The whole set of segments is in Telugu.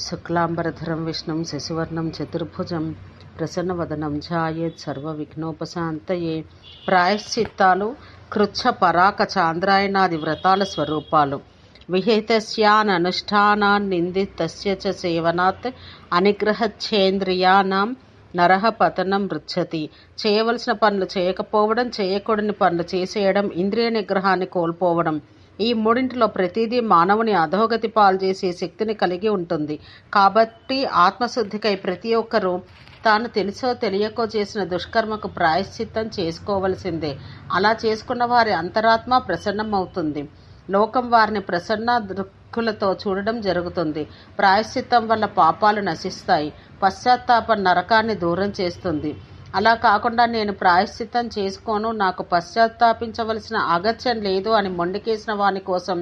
శుక్లాంబరధరం విష్ణుం శశివర్ణం చతుర్భుజం ప్రసన్నవదనం ధ్యాయేత్ సర్వవిఘ్నోపశాంతయే. ప్రాయశ్చిత్తాలు కృచ్ఛ పరాక చాంద్రాయణాది వ్రతాల స్వరూపాలు. విహితస్యాననుష్ఠానాన్నిందితస్య చ సేవనాత్ అనిగ్రహచ్ఛేంద్రియానాం నరహ పతనం మృచ్చతి. చేయవలసిన పనులు చేయకపోవడం, చేయకూడని పనులు చేసేయడం, ఇంద్రియ నిగ్రహాన్ని కోల్పోవడం, ఈ మూడింటిలో ప్రతిదీ మానవుని అధోగతి పాలు చేసే శక్తిని కలిగి ఉంటుంది. కాబట్టి ఆత్మశుద్ధికై ప్రతి ఒక్కరూ తాను తెలుసో తెలియకో చేసిన దుష్కర్మకు ప్రాయశ్చిత్తం చేసుకోవలసిందే. అలా చేసుకున్న వారి అంతరాత్మ ప్రసన్నమవుతుంది. లోకం వారిని ప్రసన్న దృక్కులతో చూడడం జరుగుతుంది. ప్రాయశ్చిత్తం వల్ల పాపాలు నశిస్తాయి. పశ్చాత్తాపం నరకాన్ని దూరం చేస్తుంది. అలా కాకుండా నేను ప్రాయశ్చిత్తం చేసుకోను, నాకు పశ్చాత్తాపించవలసిన అగత్యం లేదు అని మొండికేసిన వాని కోసం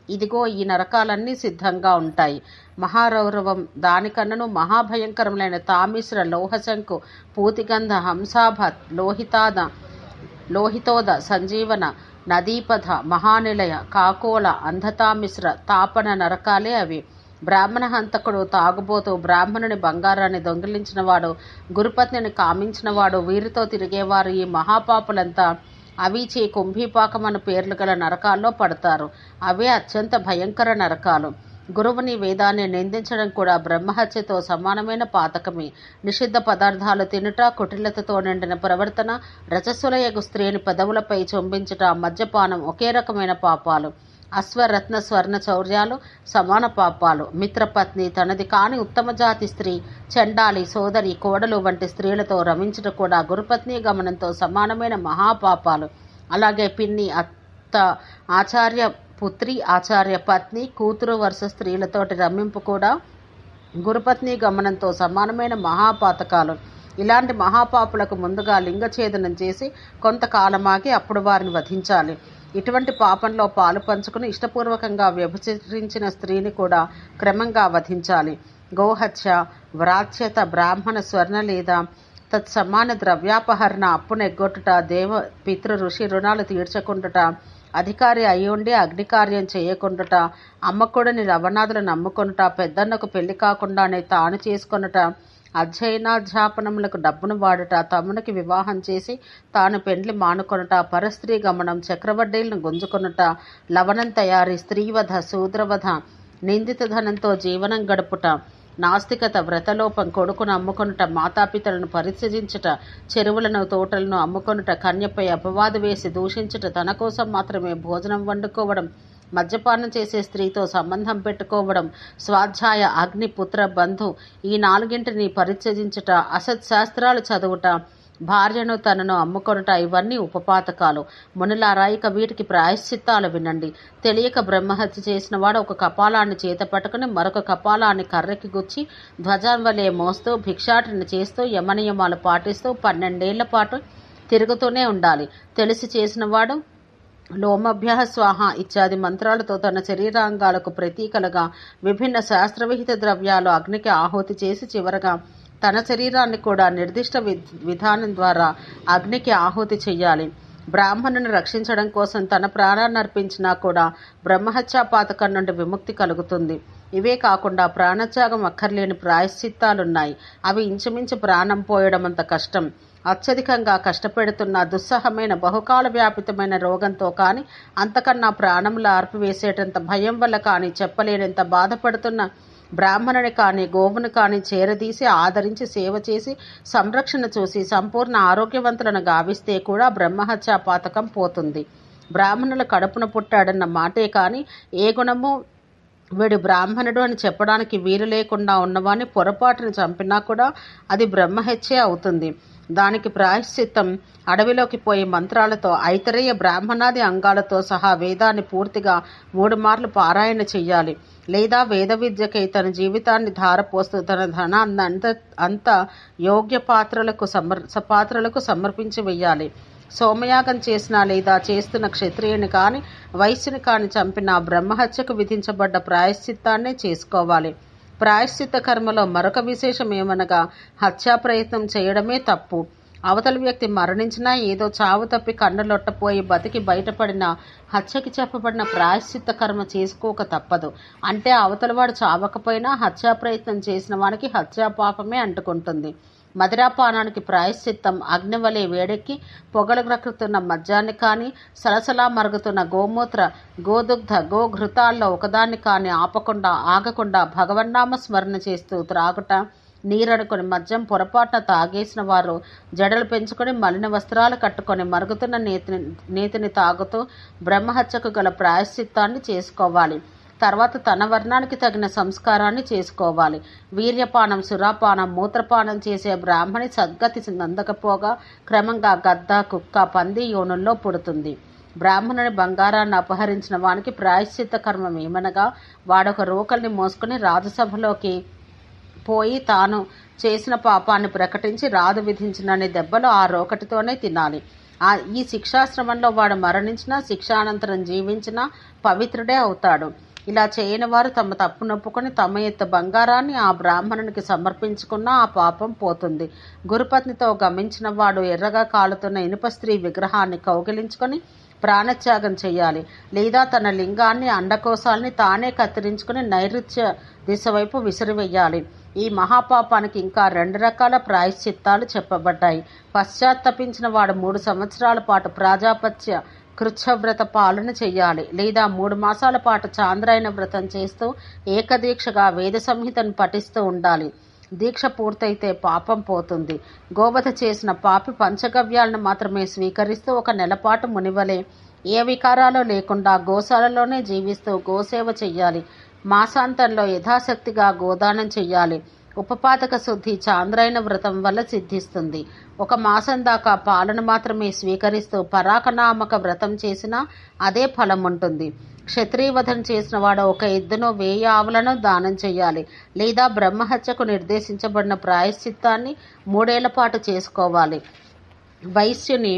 ఇదిగో ఈ నరకాలన్నీ సిద్ధంగా ఉంటాయి. మహారౌరవం, దానికన్నను మహాభయంకరములైన తామిశ్ర, లోహశంకు, పూతిగంధ, హంసాభత్, లోహితోద, సంజీవన, నదీపథ, మహానిలయ, కాకోల, అంధతామిశ్ర, తాపన నరకాలే అవి. బ్రాహ్మణ హంతకుడు, తాగుబోతూ, బ్రాహ్మణుని బంగారాన్ని దొంగిలించినవాడు, గురుపత్నిని కామించినవాడు, వీరితో తిరిగేవారు ఈ మహాపాపులంతా అవీచి, కుంభీపాకం అను పేర్లు గల నరకాల్లో పడతారు. అవే అత్యంత భయంకర నరకాలు. గురువుని వేదాన్ని నిందించడం కూడా బ్రహ్మహత్యతో సమానమైన పాతకమే. నిషిద్ధ పదార్థాలు తినుట, కుటిలతతో నిండిన ప్రవర్తన, రజస్సులయగు స్త్రీని పెదవులపై చొంబించుట, మద్యపానం ఒకే రకమైన పాపాలు. అశ్వరత్న స్వర్ణ చౌర్యాలు సమాన పాపాలు. మిత్రపత్ని, తనది కాని ఉత్తమ జాతి స్త్రీ, చండాలి, సోదరి, కోడలు వంటి స్త్రీలతో రమించుట కూడా గురుపత్ని గమనంతో సమానమైన మహాపాపాలు. అలాగే పిన్ని, అత్త, ఆచార్య పుత్రి, ఆచార్య పత్ని, కూతురు వరుస స్త్రీలతోటి రమింపు కూడా గురుపత్ని గమనంతో సమానమైన మహాపాతకాలు. ఇలాంటి మహాపాపులకు ముందుగా లింగఛేదనం చేసి కొంతకాలమాగి అప్పుడు వారిని వధించాలి. ఇటువంటి పాపంలో పాలు పంచుకుని ఇష్టపూర్వకంగా వ్యభిచరించిన స్త్రీని కూడా క్రమంగా వధించాలి. గోహత్య, వ్రాత్యత, బ్రాహ్మణ స్వర్ణ లేదా తత్సమాన ద్రవ్యాపహరణ, అప్పునెగ్గొట్టుట, దేవ పితృ ఋషి రుణాలు తీర్చకుండుట, అధికారి అయ్యుండి అగ్నికార్యం చేయకుండుట, అమ్మకుడిని రవణాదులు నమ్ముకొనుట, పెద్దన్నకు పెళ్లి కాకుండానే తాను చేసుకొనుట, అధ్యయనాధ్యాపనములకు డబ్బును వాడుట, తమ్మునికి వివాహం చేసి తాను పెండ్లి మానుకొనుట, పరస్త్రీ గమనం, చక్రవడ్డీలను గుంజుకొనుట, లవణం తయారీ, స్త్రీవధ, శూద్రవధ, నిందిత ధనంతో జీవనం గడుపుట, నాస్తికత, వ్రతలోపం, కొడుకును అమ్ముకొనుట, మాతాపితలను పరిత్యజించుట, చెరువులను తోటలను అమ్ముకొనుట, కన్యపై అపవాదు వేసి దూషించుట, తన కోసం మాత్రమే భోజనం వండుకోవడం, మద్యపానం చేసే స్త్రీతో సంబంధం పెట్టుకోవడం, స్వాధ్యాయ, అగ్ని, పుత్ర, బంధు ఈ నాలుగింటిని పరిత్యజించుట, అసత్శాస్త్రాలు చదువుట, భార్యను తనను అమ్ముకొనుట ఇవన్నీ ఉపపాతకాలు. మునులారా, ఇక వీటికి ప్రాయశ్చిత్తాలు వినండి. తెలియక బ్రహ్మహత్య చేసిన వాడు ఒక కపాలాన్ని చేత పట్టుకుని మరొక కపాలాన్ని కర్రకి గుచ్చి ధ్వజం వలె మోస్తూ భిక్షాటన చేస్తూ యమనియమాలు పాటిస్తూ 12 ఏళ్ల పాటు తిరుగుతూనే ఉండాలి. తెలిసి చేసినవాడు లోమభ్య స్వాహ ఇత్యాది మంత్రాలతో తన శరీరాంగాలకు ప్రతీకలుగా విభిన్న శాస్త్రవిహిత ద్రవ్యాలు అగ్నికి ఆహుతి చేసి చివరగా తన శరీరాన్ని కూడా నిర్దిష్ట విధానం ద్వారా అగ్నికి ఆహుతి చెయ్యాలి. బ్రాహ్మణుని రక్షించడం కోసం తన ప్రాణాన్ని అర్పించినా కూడా బ్రహ్మహత్యా పాతకం నుండి విముక్తి కలుగుతుంది. ఇవే కాకుండా ప్రాణత్యాగం అక్కర్లేని ప్రాయశ్చిత్తాలున్నాయి. అవి ఇంచుమించు ప్రాణం పోయడం అంత కష్టం. అత్యధికంగా కష్టపెడుతున్న దుస్సహమైన బహుకాల వ్యాపితమైన రోగంతో కానీ, అంతకన్నా ప్రాణములు ఆర్పివేసేటంత భయం వల్ల కానీ, చెప్పలేనంత బాధపడుతున్న బ్రాహ్మణుని కానీ గోవును కానీ చేరదీసి ఆదరించి సేవ చేసి సంరక్షణ చూసి సంపూర్ణ ఆరోగ్యవంతులను గావిస్తే కూడా బ్రహ్మహత్యా పాతకం పోతుంది. బ్రాహ్మణుల కడుపున పుట్టాడన్న మాటే కానీ ఏ గుణము వీడు బ్రాహ్మణుడు అని చెప్పడానికి వీలు లేకుండా ఉన్నవాని పొరపాటును చంపినా కూడా అది బ్రహ్మహత్యే అవుతుంది. దానికి ప్రాయశ్చిత్తం అడవిలోకి పోయి మంత్రాలతో ఐతరేయ బ్రాహ్మణాది అంగాలతో సహా వేదాన్ని పూర్తిగా 3 మార్లు పారాయణ చెయ్యాలి. లేదా వేద విద్యకై తన జీవితాన్ని ధారపోస్తూ తన ధనాన్ని అంత యోగ్య పాత్రలకు సమర్పించి వెయ్యాలి. సోమయాగం చేసినా లేదా చేస్తున్న క్షత్రియుని కాని వైశ్యుని కాని చంపిన బ్రహ్మహత్యకు విధించబడ్డ ప్రాయశ్చిత్తాన్నే చేసుకోవాలి. ప్రాయశ్చిత్త కర్మలో మరొక విశేషం ఏమనగా హత్యా ప్రయత్నం చేయడమే తప్పు. అవతలి వ్యక్తి మరణించినా ఏదో చావు తప్పి కన్నులొట్టపోయి బతికి బయటపడిన హత్యకి చెప్పబడిన ప్రాయశ్చిత్త కర్మ చేసుకోక తప్పదు. అంటే అవతలవాడు చావకపోయినా హత్యా ప్రయత్నం చేసిన వానికి హత్యా పాపమే అంటుకుంటుంది. మదిరాపానానికి ప్రాయశ్చిత్తం అగ్నివలే వేడెక్కి పొగలు గ్రక్కుతున్న మద్యాన్ని కానీ, సలసలా మరుగుతున్న గోమూత్ర గోదుగ్ధ గోఘృతాల్లో ఒకదాన్ని కానీ ఆగకుండా భగవన్నామ స్మరణ చేస్తూ త్రాగుట. నీరనుకొని మద్యం పొరపాటున తాగేసిన వారు జడలు పెంచుకొని మలిన వస్త్రాలు కట్టుకొని మరుగుతున్న నేతిని తాగుతూ బ్రహ్మహత్యకు గల ప్రాయశ్చిత్తాన్ని చేసుకోవాలి. తర్వాత తన వర్ణానికి తగిన సంస్కారాన్ని చేసుకోవాలి. వీర్యపానం, సురాపానం, మూత్రపానం చేసే బ్రాహ్మణి సద్గతి నందకపోగా క్రమంగా గద్ద, కుక్క, పంది యోనుల్లో పుడుతుంది. బ్రాహ్మణుని బంగారాన్ని అపహరించిన వానికి ప్రాయశ్చిత్త కర్మం ఏమనగా, వాడొక రోకల్ని మోసుకుని రాజసభలోకి పోయి తాను చేసిన పాపాన్ని ప్రకటించి రాజు విధించినన్ని దెబ్బలు ఆ రోకటితోనే తినాలి. ఈ శిక్షాశ్రమంలో వాడు మరణించినా శిక్షానంతరం జీవించినా పవిత్రుడే అవుతాడు. ఇలా చేయని వారు తమ తప్పు నొప్పుకొని తమ ఎత్తు బంగారాన్ని ఆ బ్రాహ్మణునికి సమర్పించుకున్నా ఆ పాపం పోతుంది. గురుపత్నితో గమించిన వాడు ఎర్రగా కాలుతున్న ఇనుప స్త్రీ విగ్రహాన్ని కౌగిలించుకొని ప్రాణత్యాగం చేయాలి. లేదా తన లింగాన్ని, అండకోశాలని తానే కత్తిరించుకుని నైరుత్య దిశ వైపు విసిరివేయాలి. ఈ మహాపాపానికి ఇంకా 2 రకాల ప్రాయశ్చిత్తాలు చెప్పబడ్డాయి. పశ్చాత్తపించిన వాడు 3 సంవత్సరాల పాటు ప్రాజాపత్య కృచ్ఛవ్రత పాలన చెయ్యాలి. లేదా 3 మాసాల పాటు చాంద్రాయణ వ్రతం చేస్తూ ఏకదీక్షగా వేద సంహితను పఠిస్తూ ఉండాలి. దీక్ష పూర్తయితే పాపం పోతుంది. గోవధ చేసిన పాపి పంచగవ్యాలను మాత్రమే స్వీకరిస్తూ 1 నెలపాటు మునివలే ఏ వికారాలు లేకుండా గోశాలలోనే జీవిస్తూ గోసేవ చెయ్యాలి. మాసాంతంలో యథాశక్తిగా గోదానం చెయ్యాలి. ఉపపాదక శుద్ధి చాంద్రాయణ వ్రతం వల్ల సిద్ధిస్తుంది. 1 మాసం దాకా పాలన మాత్రమే స్వీకరిస్తూ పరాకనామక వ్రతం చేసినా అదే ఫలం ఉంటుంది. క్షత్రియవధం చేసిన వాడు 1 ఎద్దును 1000 ఆవులను దానం చెయ్యాలి. లేదా బ్రహ్మహత్యకు నిర్దేశించబడిన ప్రాయశ్చిత్తాన్ని 3 ఏళ్ల పాటు చేసుకోవాలి. వైశ్యుని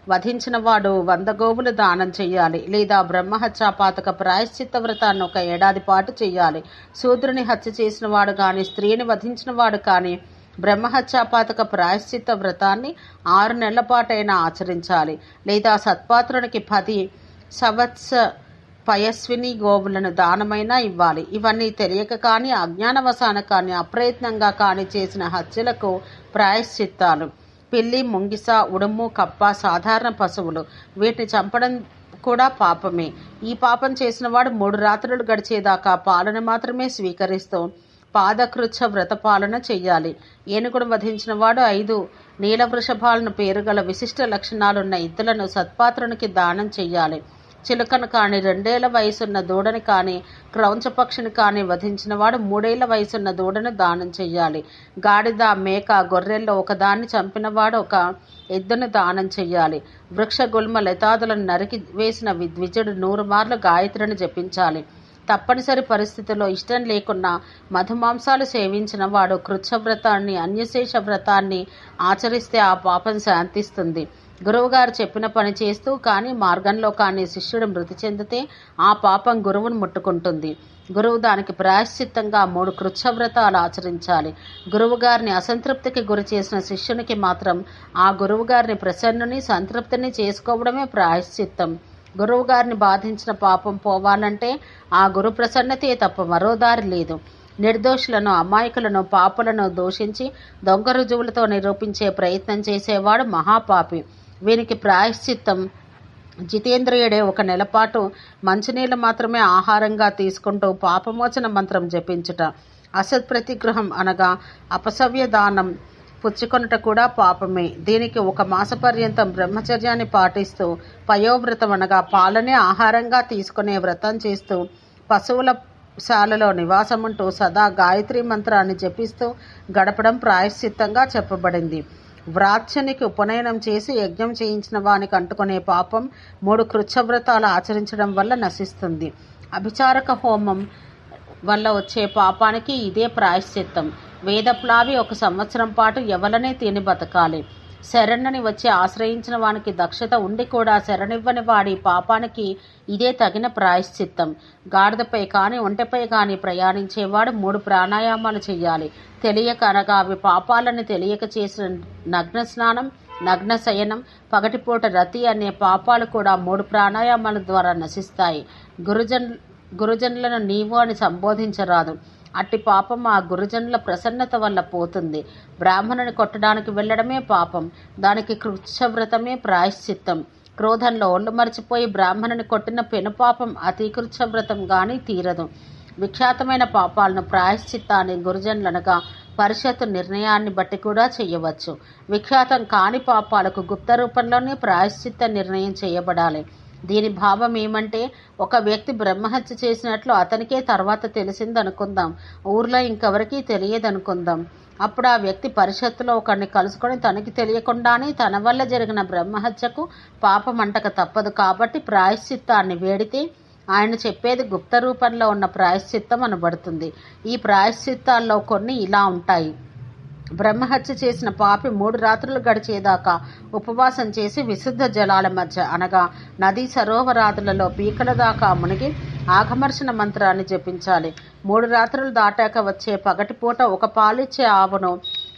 వధించిన వాడు 100 గోవులు దానం చెయ్యాలి. లేదా బ్రహ్మహత్యాపాతక ప్రాయశ్చిత్త వ్రతాన్ని 1 ఏడాది పాటు చెయ్యాలి. శూద్రుని హత్య చేసిన వాడు కానీ, స్త్రీని వధించిన వాడు కానీ బ్రహ్మహత్యాపాతక ప్రాయశ్చిత్త వ్రతాన్ని 6 నెలల పాటైనా ఆచరించాలి. లేదా సత్పాత్రునికి 10 సవత్స పయస్విని గోవులను దానమైనా ఇవ్వాలి. ఇవన్నీ తెలియక కానీ, అజ్ఞానవశాన కానీ, అప్రయత్నంగా కానీ చేసిన హత్యలకు ప్రాయశ్చిత్తాలు. పిల్లి, ముంగిస, ఉడుము, కప్ప సాధారణ పశువులు. వీటిని చంపడం కూడా పాపమే. ఈ పాపం చేసిన వాడు 3 రాత్రులు గడిచేదాకా పాలన మాత్రమే స్వీకరిస్తూ పాదకృచ్ఛ వ్రత పాలన చెయ్యాలి. ఏనుగును వధించిన వాడు 5 నీల వృషభాలను పేరుగల విశిష్ట లక్షణాలున్న ఎద్దులను సత్పాత్రునికి దానం చెయ్యాలి. చిలుకను కానీ, 2 ఏళ్ల వయసున్న దూడని కానీ, క్రౌంచపక్షిని కానీ వధించిన వాడు 3 ఏళ్ల వయసున్న దూడను దానం చెయ్యాలి. గాడిద, మేక, గొర్రెల్లో ఒకదాన్ని చంపినవాడు 1 ఎద్దును దానం చెయ్యాలి. వృక్ష, గుల్మ, లతాదులను నరికి వేసిన ద్విజుడు 100 మార్లు గాయత్రిని జపించాలి. తప్పనిసరి పరిస్థితుల్లో ఇష్టం లేకున్నా మధుమాంసాలు సేవించిన వాడు కృచ్ఛవ్రతాన్ని, అన్యశేష వ్రతాన్ని ఆచరిస్తే ఆ పాపం శాంతిస్తుంది. గురువుగారు చెప్పిన పని చేస్తూ కానీ, మార్గంలో కానీ శిష్యుడు మృతి చెందితే ఆ పాపం గురువును ముట్టుకుంటుంది. గురువు దానికి ప్రాయశ్చిత్తంగా 3 కృచ్ఛవ్రతాలు ఆచరించాలి. గురువుగారిని అసంతృప్తికి గురి చేసిన శిష్యునికి మాత్రం ఆ గురువుగారిని ప్రసన్నుని, సంతృప్తిని చేసుకోవడమే ప్రాయశ్చిత్తం. గురువుగారిని బాధించిన పాపం పోవాలంటే ఆ గురు ప్రసన్నతే తప్ప మరో దారి లేదు. నిర్దోషులను, అమాయకులను, పాపులను దూషించి దొంగ రుజువులతో నిరూపించే ప్రయత్నం చేసేవాడు మహాపాపి. వీనికి ప్రాయశ్చిత్తం జితేంద్రియుడే 1 నెలపాటు మంచినీళ్ళు మాత్రమే ఆహారంగా తీసుకుంటూ పాపమోచన మంత్రం జపించుట. అసత్ప్రతిగృహం అనగా అపసవ్య దానం పుచ్చుకొనుట కూడా పాపమే. దీనికి 1 మాసపర్యంతం బ్రహ్మచర్యాన్ని పాటిస్తూ పయోవ్రతం అనగా పాలనే ఆహారంగా తీసుకునే వ్రతం చేస్తూ పశువుల శాలలో నివాసముంటూ సదా గాయత్రి మంత్రాన్ని జపిస్తూ గడపడం ప్రాయశ్చిత్తంగా చెప్పబడింది. వ్రాత్యునికి ఉపనయనం చేసి యజ్ఞం చేయించిన వానికి అంటుకునే పాపం 3 కృచ్ఛవ్రతాలు ఆచరించడం వల్ల నశిస్తుంది. అభిచారక హోమం వల్ల వచ్చే పాపానికి ఇదే ప్రాయశ్చిత్తం. వేదప్లావి 1 సంవత్సరం పాటు ఎవలనే తిని బతకాలి. శరణ్ణని వచ్చి ఆశ్రయించిన వానికి దక్షత ఉండి కూడా శరణివ్వని వాడి పాపానికి ఇదే తగిన ప్రాయశ్చిత్తం. గాడిదపై కానీ, ఒంటెపై కానీ ప్రయాణించేవాడు 3 ప్రాణాయామాలు చెయ్యాలి. తెలియక అనగా అవి పాపాలని తెలియక చేసిన నగ్న స్నానం, నగ్న శయనం, పగటిపూట రతి అనే పాపాలు కూడా 3 ప్రాణాయామాల ద్వారా నశిస్తాయి. గురుజనులను నీవు అని సంబోధించరాదు. అట్టి పాపం ఆ గురుజనుల ప్రసన్నత వల్ల పోతుంది. బ్రాహ్మణుని కొట్టడానికి వెళ్ళడమే పాపం, దానికి కృచ్ఛవ్రతమే ప్రాయశ్చిత్తం. క్రోధంలో ఒళ్ళు మరిచిపోయి బ్రాహ్మణుని కొట్టిన పెనుపాపం అతి కృచ్ఛవ్రతం గాని తీరదు. విఖ్యాతమైన పాపాలను ప్రాయశ్చిత్తాన్ని గురుజనులనగా పరిషత్తు నిర్ణయాన్ని బట్టి కూడా చేయవచ్చు. విఖ్యాతం కాని పాపాలకు గుప్త రూపంలోనే ప్రాయశ్చిత్త నిర్ణయం చేయబడాలి. దీని భావం ఏమంటే, ఒక వ్యక్తి బ్రహ్మహత్య చేసినట్లు అతనికే తర్వాత తెలిసిందనుకుందాం, ఊర్లో ఇంకెవరికీ తెలియదనుకుందాం. అప్పుడు ఆ వ్యక్తి పరిషత్తులో ఒకరిని కలుసుకొని తనకి తెలియకుండానే తన వల్ల జరిగిన బ్రహ్మహత్యకు పాపమంటక తప్పదు. కాబట్టి ప్రాయశ్చిత్తాన్ని వేడితే ఆయన చెప్పేది గుప్త రూపంలో ఉన్న ప్రాయశ్చిత్తం అనబడుతుంది. ఈ ప్రాయశ్చిత్తాల్లో కొన్ని ఇలా ఉంటాయి. బ్రహ్మహత్య చేసిన పాపి 3 రాత్రులు గడిచేదాకా ఉపవాసం చేసి విశుద్ధ జలాల మధ్య అనగా నదీ సరోవరాదులలో పీకల దాకా మునిగి ఆఘమర్షణ మంత్రాన్ని జపించాలి. 3 రాత్రులు దాటాక వచ్చే పగటిపూట ఒక పాలిచ్చే ఆవును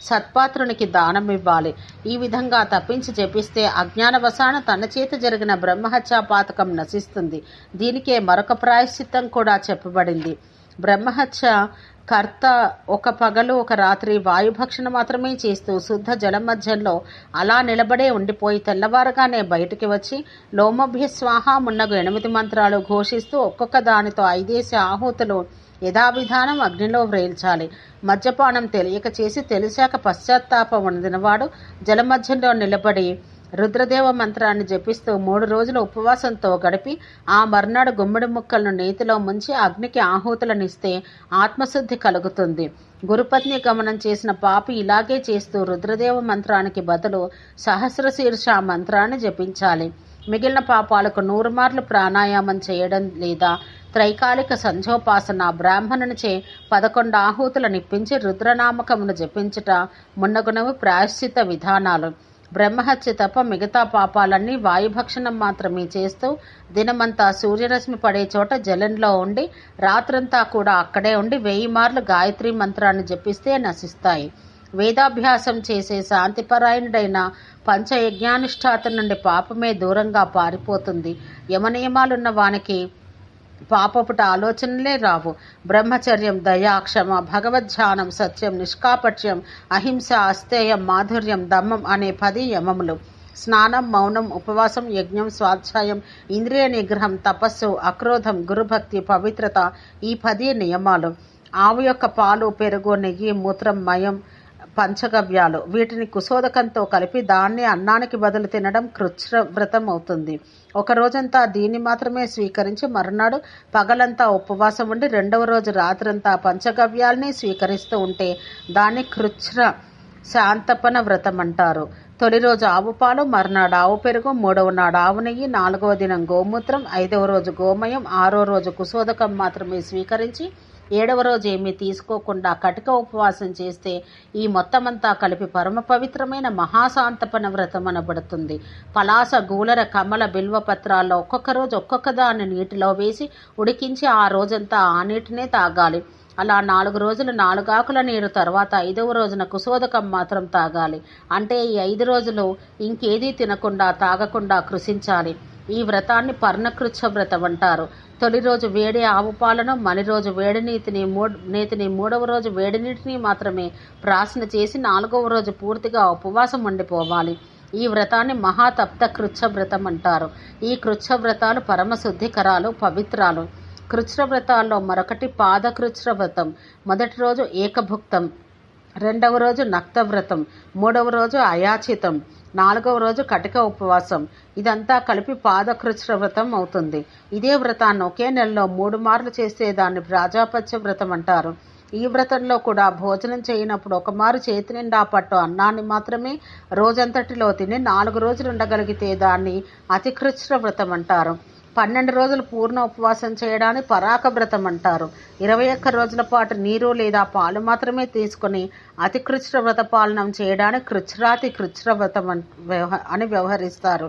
సత్పాత్రునికి దానం ఇవ్వాలి. ఈ విధంగా తప్పించి జపిస్తే అజ్ఞానవశాన తన చేత జరిగిన బ్రహ్మహత్యా పాతకం నశిస్తుంది. దీనికే మరొక ప్రాయశ్చిత్తం కూడా చెప్పబడింది. బ్రహ్మహత్య కర్త ఒక పగలు ఒక రాత్రి వాయుభక్షణ మాత్రమే చేస్తూ శుద్ధ జలం మధ్యంలో అలా నిలబడే ఉండిపోయి తెల్లవారుగానే బయటికి వచ్చి లోమభ్యస్వాహ మున్నగు 8 మంత్రాలు ఘోషిస్తూ ఒక్కొక్క దానితో 5 ఆహుతులు యథావిధానం అగ్నిలో వ్రేల్చాలి. మద్యపానం తెలియక చేసి తెలిసాక పశ్చాత్తాపం పొందినవాడు జలమధ్యంలో నిలబడి రుద్రదేవ మంత్రాన్ని జపిస్తూ 3 రోజులు ఉపవాసంతో గడిపి ఆ మర్నాడు గుమ్మడి ముక్కలను నేతిలో ముంచి అగ్నికి ఆహుతులనిస్తే ఆత్మశుద్ధి కలుగుతుంది. గురుపత్ని గమనం చేసిన పాపి ఇలాగే చేస్తూ రుద్రదేవ మంత్రానికి బదులు సహస్రశీర్ష మంత్రాన్ని జపించాలి. మిగిలిన పాపాలకు 100 మార్లు ప్రాణాయామం చేయడం లేదా త్రైకాలిక సంధ్యోపాసన, బ్రాహ్మణునిచే 11 ఆహుతులనిప్పించి రుద్రనామకమును జపించుట మున్నగునవి ప్రాయశ్చిత విధానాలు. బ్రహ్మహత్య తప్ప మిగతా పాపాలన్నీ వాయుభక్షణం మాత్రమే చేస్తూ దినమంతా సూర్యరశ్మి పడే చోట జలంలో ఉండి రాత్రంతా కూడా అక్కడే ఉండి 1000 మార్లు గాయత్రి మంత్రాన్ని జపిస్తే నశిస్తాయి. వేదాభ్యాసం చేసే శాంతిపరాయణుడైన పంచయజ్ఞానుష్ఠాతం నుండి పాపమే దూరంగా పారిపోతుంది. యమనియమాలున్న వానికి పాపపుట ఆలోచనలే రావు. బ్రహ్మచర్యం, దయా, క్షమ, భగవద్ధ్యానం, సత్యం, నిష్కాపట్యం, అహింస, అస్తేయం, మాధుర్యం, దమ్మం అనే 10 యమములు. స్నానం, మౌనం, ఉపవాసం, యజ్ఞం, స్వాధ్యాయం, ఇంద్రియ నిగ్రహం, తపస్సు, అక్రోధం, గురుభక్తి, పవిత్రత ఈ 10 నియమాలు. ఆవు యొక్క పాలు, పెరుగు, నెయ్యి, మూత్రం, మయం పంచగవ్యాలు. వీటిని కుశోదకంతో కలిపి దాన్ని అన్నానికి బదులు తినడం కృచ్ఛవ్రతం అవుతుంది. ఒక రోజంతా దీన్ని మాత్రమే స్వీకరించి మరునాడు పగలంతా ఉపవాసం ఉండి 2వ రోజు రాత్రంతా పంచగవ్యాల్ని స్వీకరిస్తూ ఉంటే దాన్ని కృచ్ఛ శాంతపన వ్రతం అంటారు. తొలి రోజు ఆవు పాలు, మర్నాడు ఆవు పెరుగు, 3వ నాడు ఆవు నెయ్యి, 4వ దినం గోమూత్రం, 5వ రోజు గోమయం, 6వ రోజు కుశోదకం మాత్రమే స్వీకరించి 7వ రోజు ఏమీ తీసుకోకుండా కటిక ఉపవాసం చేస్తే ఈ మొత్తమంతా కలిపి పరమ పవిత్రమైన మహాశాంతపన వ్రతం అనబడుతుంది. పలాస, గూలర, కమల, బిల్వ పత్రాల్లో ఒక్కొక్క రోజు ఒక్కొక్క దాన్ని నీటిలో వేసి ఉడికించి ఆ రోజంతా ఆ నీటినే తాగాలి. అలా 4 రోజులు 4 ఆకుల నీరు, తర్వాత 5వ రోజున కుశోదకం మాత్రం తాగాలి. అంటే ఈ 5 రోజులు ఇంకేదీ తినకుండా తాగకుండా కృషించాలి. ఈ వ్రతాన్ని పర్ణకృచ్ఛ వ్రతం అంటారు. తొలి రోజు వేడి ఆవు పాలను, మలి రోజు వేడి నేతిని, 3వ రోజు వేడి నీటిని మాత్రమే ప్రాసన చేసి 4వ రోజు పూర్తిగా ఉపవాసం ఉండిపోవాలి. ఈ వ్రతాన్ని మహాతప్త కృచ్ఛ వ్రతం అంటారు. ఈ కృచ్ఛ వ్రతాలు పరమశుద్ధికరాలు, పవిత్రాలు. కృచ్ఛ వ్రతాల్లో మరొకటి పాదకృచ్ఛ వ్రతం. మొదటి రోజు ఏకభుక్తం, 2వ రోజు నక్తవ్రతం, 3వ రోజు అయాచితం, 4వ రోజు కటిక ఉపవాసం. ఇదంతా కలిపి పాదకృచ్ఛ వ్రతం అవుతుంది. ఇదే వ్రతాన్ని ఒకే నెలలో 3 మార్లు చేస్తే దాన్ని ప్రాజాపత్య వ్రతం అంటారు. ఈ వ్రతంలో కూడా భోజనం చేయనప్పుడు 1 మారు చేతి నిండా పట్టు అన్నాన్ని మాత్రమే రోజంతటిలో తిని 4 రోజులు ఉండగలిగితే దాన్ని అతికృచ్ఛ వ్రతం అంటారు. 12 రోజులు పూర్ణ ఉపవాసం చేయడాన్ని పరాక వ్రతం అంటారు. 21 రోజుల పాటు నీరు లేదా పాలు మాత్రమే తీసుకుని అతికృచ్ఛ వ్రత పాలనం చేయడాన్ని కృచ్ఛ్రాతి కృచ్ఛ వ్రతం అని వ్యవహరిస్తారు.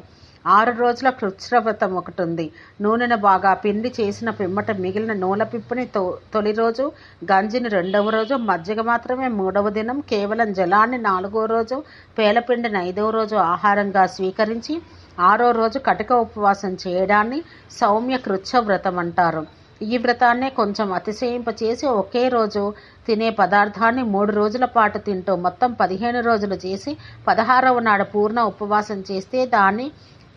6 రోజుల కృచ్ఛ్రవ్రతం ఒకటి ఉంది. నూనెను బాగా పిండి చేసిన పిమ్మట మిగిలిన నూనె పిప్పుని తొలి రోజు, గంజిని 2వ రోజు, మజ్జిగ మాత్రమే 3వ దినం, కేవలం జలాన్ని 4వ రోజు, పేలపిండిని 5వ రోజు ఆహారంగా స్వీకరించి 6వ రోజు కటిక ఉపవాసం చేయడాన్ని సౌమ్య కృచ్ఛ్రవ్రతం అంటారు. ఈ వ్రతాన్నే కొంచెం అతిశయింపచేసి ఒకే రోజు తినే పదార్థాన్ని 3 రోజుల పాటు తింటూ మొత్తం 15 రోజులు చేసి 16వ నాడు పూర్ణ ఉపవాసం చేస్తే దాన్ని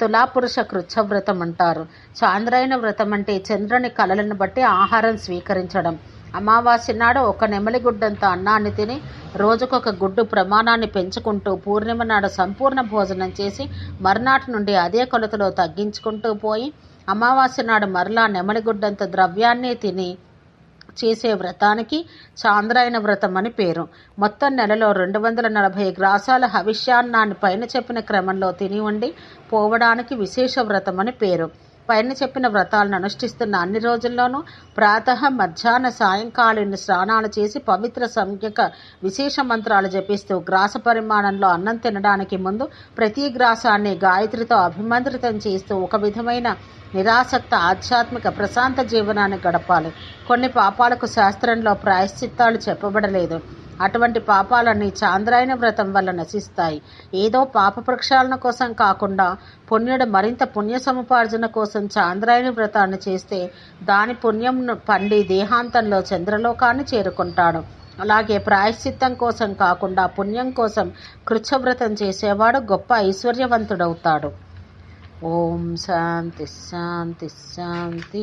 తులాపురుష కృచ్ఛ్రవ్రతం అంటారు. చాంద్రాయణ వ్రతం అంటే చంద్రుని కళలను బట్టి ఆహారం స్వీకరించడం. అమావాస్య నాడు ఒక నెమలిగుడ్డంత అన్నాన్ని తిని రోజుకొక గుడ్డు ప్రమాణాన్ని పెంచుకుంటూ పూర్ణిమ నాడు సంపూర్ణ భోజనం చేసి మర్నాటి నుండి అదే కొలతలో తగ్గించుకుంటూ పోయి అమావాస్య నాడు మరలా నెమలిగుడ్డంత ద్రవ్యాన్నే తిని చేసే వ్రతానికి చాంద్రాయణ వ్రతం అని పేరు. మొత్తం నెలలో 240 గ్రాసాల హవిష్యాన్నాన్ని పైన చెప్పిన క్రమంలో తిని ఉండి పోవడానికి విశేష వ్రతం అని పేరు. పైన చెప్పిన వ్రతాలను అనుష్ఠిస్తున్న అన్ని రోజుల్లోనూ ప్రాతః, మధ్యాహ్న, సాయంకాలీన స్నానాలు చేసి పవిత్ర సంజ్ఞక విశేష మంత్రాలు జపిస్తూ గ్రాస పరిమాణంలో అన్నం తినడానికి ముందు ప్రతి గ్రాసాన్ని గాయత్రితో అభిమంత్రితం చేస్తూ ఒక విధమైన నిరాసక్త ఆధ్యాత్మిక ప్రశాంత జీవనాన్ని గడపాలి. కొన్ని పాపాలకు శాస్త్రంలో ప్రాయశ్చిత్తాలు చెప్పబడలేదు. అటువంటి పాపాలన్నీ చాంద్రాయణ వ్రతం వల్ల నశిస్తాయి. ఏదో పాప ప్రక్షాళన కోసం కాకుండా పుణ్యుడు మరింత పుణ్య సముపార్జన కోసం చాంద్రాయణ వ్రతాన్ని చేస్తే దాని పుణ్యం పండి దేహాంతంలో చంద్రలోకాన్ని చేరుకుంటాడు. అలాగే ప్రాయశ్చిత్తం కోసం కాకుండా పుణ్యం కోసం కృచ్ఛ్రవ్రతం చేసేవాడు గొప్ప ఐశ్వర్యవంతుడవుతాడు. ఓం శాంతి శాంతి శాంతి.